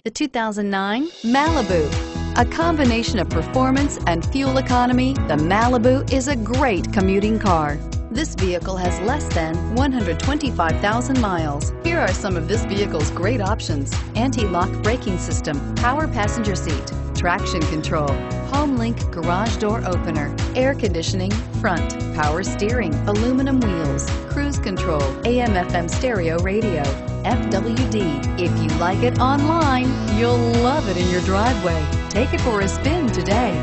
The 2009 Malibu. A combination of performance and fuel economy, the Malibu is a great commuting car. This vehicle has less than 125,000 miles. Here are some of this vehicle's great options: anti-lock braking system, power passenger seat, traction control, HomeLink garage door opener, air conditioning, front, power steering, aluminum wheels, cruise control, AM/FM stereo radio, FWD. If you like it online, you'll love it in your driveway. Take it for a spin today.